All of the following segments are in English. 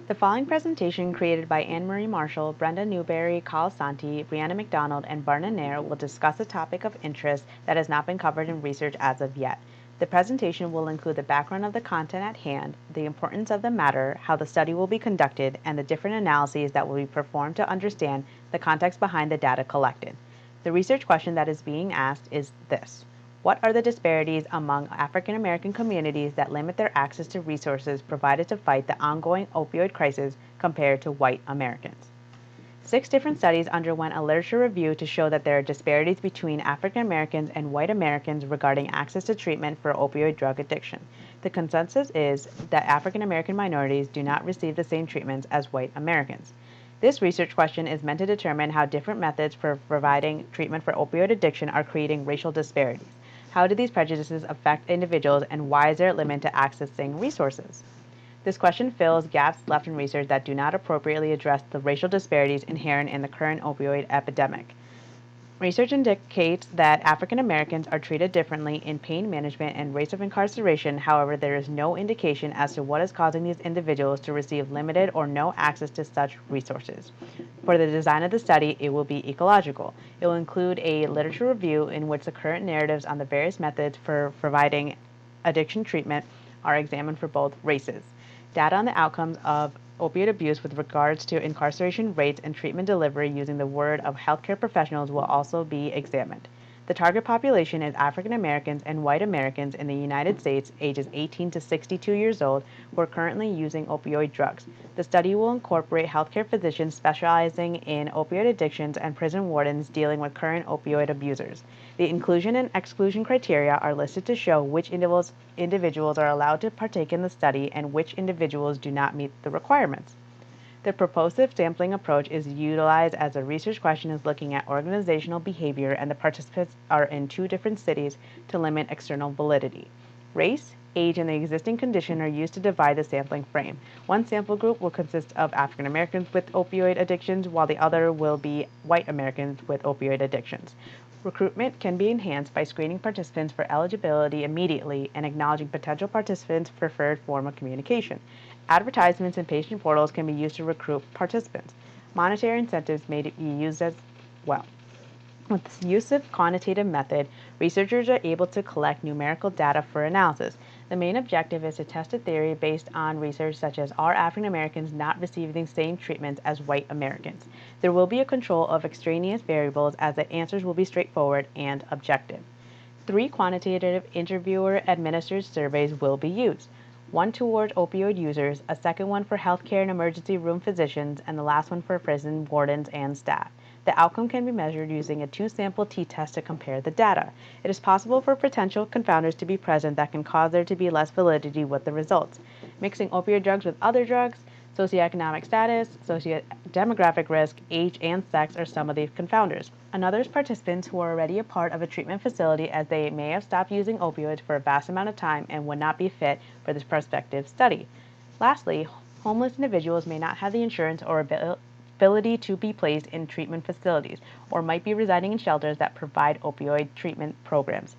The following presentation, created by Anne-Marie Marshall, Brenda Newberry, Kyle Santi, Brianna McDonald, and Barna Nair, will discuss a topic of interest that has not been covered in research as of yet. The presentation will include the background of the content at hand, the importance of the matter, how the study will be conducted, and the different analyses that will be performed to understand the context behind the data collected. The research question that is being asked is this: what are the disparities among African American communities that limit their access to resources provided to fight the ongoing opioid crisis compared to white Americans? 6 different studies underwent a literature review to show that there are disparities between African Americans and white Americans regarding access to treatment for opioid drug addiction. The consensus is that African American minorities do not receive the same treatments as white Americans. This research question is meant to determine how different methods for providing treatment for opioid addiction are creating racial disparities. How do these prejudices affect individuals, and why is there a limit to accessing resources? This question fills gaps left in research that do not appropriately address the racial disparities inherent in the current opioid epidemic. Research indicates that African Americans are treated differently in pain management and rates of incarceration. However, there is no indication as to what is causing these individuals to receive limited or no access to such resources. For the design of the study, it will be ecological. It will include a literature review in which the current narratives on the various methods for providing addiction treatment are examined for both races. Data on the outcomes of opioid abuse with regards to incarceration rates and treatment delivery using the word of healthcare professionals will also be examined. The target population is African Americans and white Americans in the United States ages 18 to 62 years old who are currently using opioid drugs. The study will incorporate healthcare physicians specializing in opioid addictions and prison wardens dealing with current opioid abusers. The inclusion and exclusion criteria are listed to show which individuals are allowed to partake in the study and which individuals do not meet the requirements. The propositive sampling approach is utilized as the research question is looking at organizational behavior, and the participants are in 2 different cities to limit external validity. Race, age, and the existing condition are used to divide the sampling frame. One sample group will consist of African Americans with opioid addictions, while the other will be white Americans with opioid addictions. Recruitment can be enhanced by screening participants for eligibility immediately and acknowledging potential participants' preferred form of communication. Advertisements and patient portals can be used to recruit participants. Monetary incentives may be used as well. With the use of quantitative method, researchers are able to collect numerical data for analysis. The main objective is to test a theory based on research such as, are African Americans not receiving the same treatments as white Americans? There will be a control of extraneous variables as the answers will be straightforward and objective. 3 quantitative interviewer-administered surveys will be used. One toward opioid users, a second one for healthcare and emergency room physicians, and the last one for prison wardens and staff. The outcome can be measured using a 2-sample t-test to compare the data. It is possible for potential confounders to be present that can cause there to be less validity with the results. Mixing opioid drugs with other drugs, socioeconomic status, socio-demographic risk, age, and sex are some of the confounders. Another is participants who are already a part of a treatment facility, as they may have stopped using opioids for a vast amount of time and would not be fit for this prospective study. Lastly, homeless individuals may not have the insurance or ability to be placed in treatment facilities, or might be residing in shelters that provide opioid treatment programs.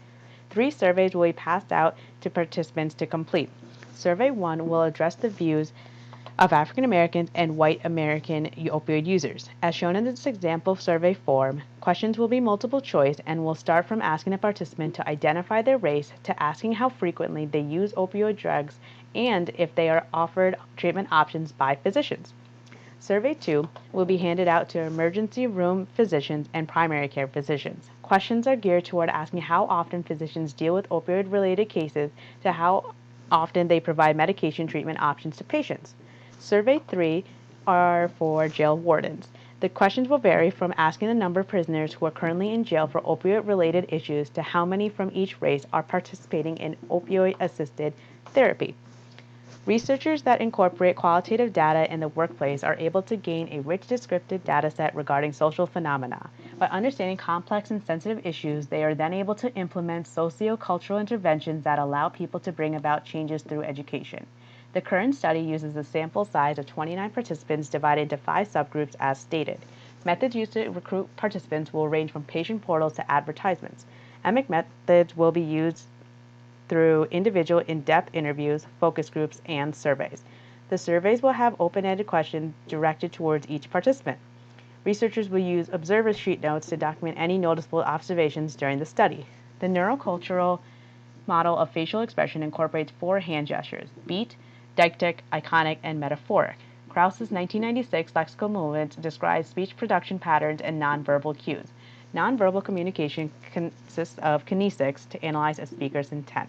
3 surveys will be passed out to participants to complete. Survey 1 will address the views of African Americans and white American opioid users. As shown in this example survey form, questions will be multiple choice and will start from asking the participant to identify their race, to asking how frequently they use opioid drugs, and if they are offered treatment options by physicians. Survey 2 will be handed out to emergency room physicians and primary care physicians. Questions are geared toward asking how often physicians deal with opioid-related cases to how often they provide medication treatment options to patients. Survey 3 are for jail wardens. The questions will vary from asking the number of prisoners who are currently in jail for opioid-related issues to how many from each race are participating in opioid-assisted therapy. Researchers that incorporate qualitative data in the workplace are able to gain a rich descriptive data set regarding social phenomena. By understanding complex and sensitive issues, they are then able to implement socio-cultural interventions that allow people to bring about changes through education. The current study uses a sample size of 29 participants divided into 5 subgroups as stated. Methods used to recruit participants will range from patient portals to advertisements. Epidemic methods will be used through individual in-depth interviews, focus groups, and surveys. The surveys will have open-ended questions directed towards each participant. Researchers will use observer sheet notes to document any noticeable observations during the study. The neurocultural model of facial expression incorporates four hand gestures: beat, deictic, iconic, and metaphoric. Krauss's 1996 lexical movement describes speech production patterns and nonverbal cues. Nonverbal communication consists of kinesics to analyze a speaker's intent.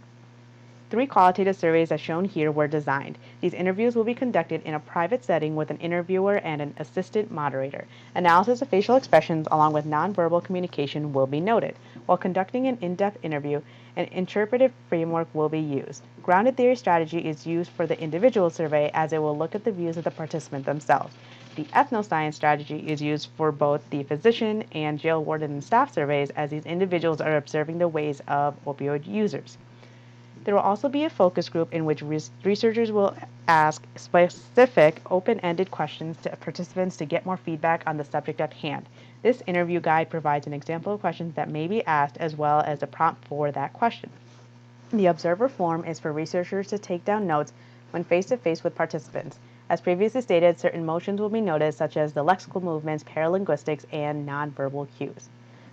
Three qualitative surveys as shown here were designed. These interviews will be conducted in a private setting with an interviewer and an assistant moderator. Analysis of facial expressions along with nonverbal communication will be noted. While conducting an in-depth interview, an interpretive framework will be used. Grounded theory strategy is used for the individual survey as it will look at the views of the participant themselves. The ethnoscience strategy is used for both the physician and jail warden and staff surveys as these individuals are observing the ways of opioid users. There will also be a focus group in which researchers will ask specific, open-ended questions to participants to get more feedback on the subject at hand. This interview guide provides an example of questions that may be asked as well as a prompt for that question. The observer form is for researchers to take down notes when face-to-face with participants. As previously stated, certain motions will be noted such as the lexical movements, paralinguistics, and nonverbal cues.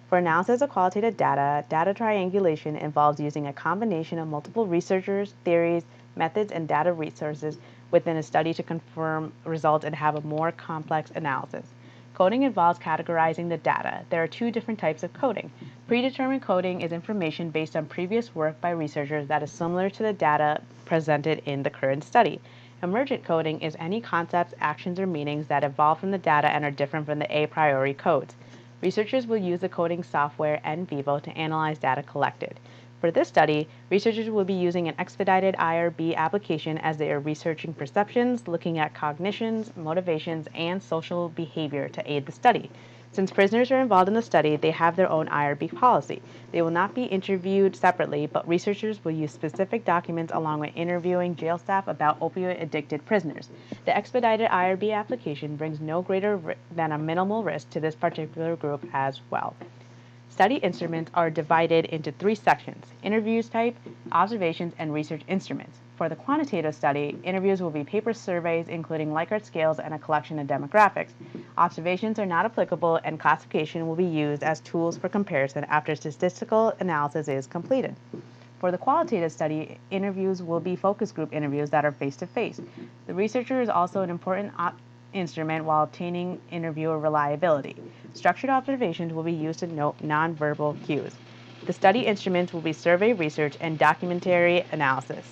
For analysis of qualitative data triangulation involves using a combination of multiple researchers, theories, methods, and data resources within a study to confirm results and have a more complex analysis. Coding involves categorizing the data. There are two different types of coding. Predetermined coding is information based on previous work by researchers that is similar to the data presented in the current study. Emergent coding is any concepts, actions, or meanings that evolve from the data and are different from the a priori codes. Researchers will use the coding software NVivo to analyze data collected. For this study, researchers will be using an expedited IRB application as they are researching perceptions, looking at cognitions, motivations, and social behavior to aid the study. Since prisoners are involved in the study, they have their own IRB policy. They will not be interviewed separately, but researchers will use specific documents along with interviewing jail staff about opioid-addicted prisoners. The expedited IRB application brings no greater than a minimal risk to this particular group as well. Study instruments are divided into three sections: interviews type, observations, and research instruments. For the quantitative study, interviews will be paper surveys including Likert scales and a collection of demographics. Observations are not applicable and classification will be used as tools for comparison after statistical analysis is completed. For the qualitative study, interviews will be focus group interviews that are face-to-face. The researcher is also an important instrument while obtaining interviewer reliability. Structured observations will be used to note nonverbal cues. The study instruments will be survey research and documentary analysis.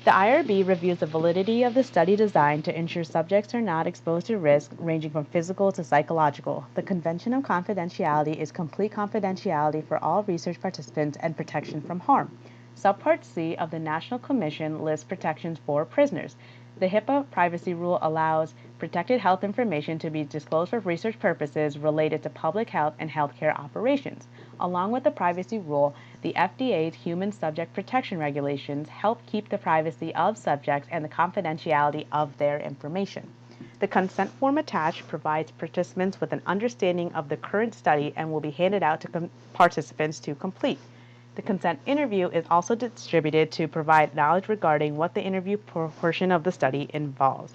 The IRB reviews the validity of the study design to ensure subjects are not exposed to risk ranging from physical to psychological. The convention of confidentiality is complete confidentiality for all research participants and protection from harm. Subpart C of the National Commission lists protections for prisoners. The HIPAA privacy rule allows protected health information to be disclosed for research purposes related to public health and healthcare operations. Along with the privacy rule, the FDA's Human Subject Protection Regulations help keep the privacy of subjects and the confidentiality of their information. The consent form attached provides participants with an understanding of the current study and will be handed out to participants to complete. The consent interview is also distributed to provide knowledge regarding what the interview portion of the study involves.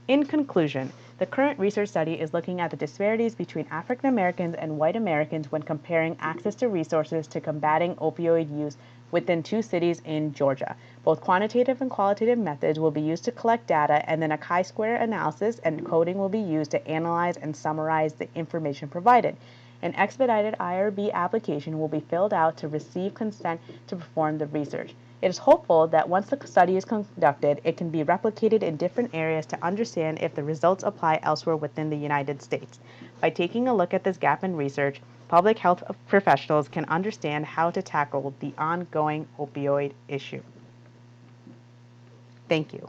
In conclusion, the current research study is looking at the disparities between African Americans and white Americans when comparing access to resources to combating opioid use within two cities in Georgia. Both quantitative and qualitative methods will be used to collect data, and then a chi-square analysis and coding will be used to analyze and summarize the information provided. An expedited IRB application will be filled out to receive consent to perform the research. It is hopeful that once the study is conducted, it can be replicated in different areas to understand if the results apply elsewhere within the United States. By taking a look at this gap in research, public health professionals can understand how to tackle the ongoing opioid issue. Thank you.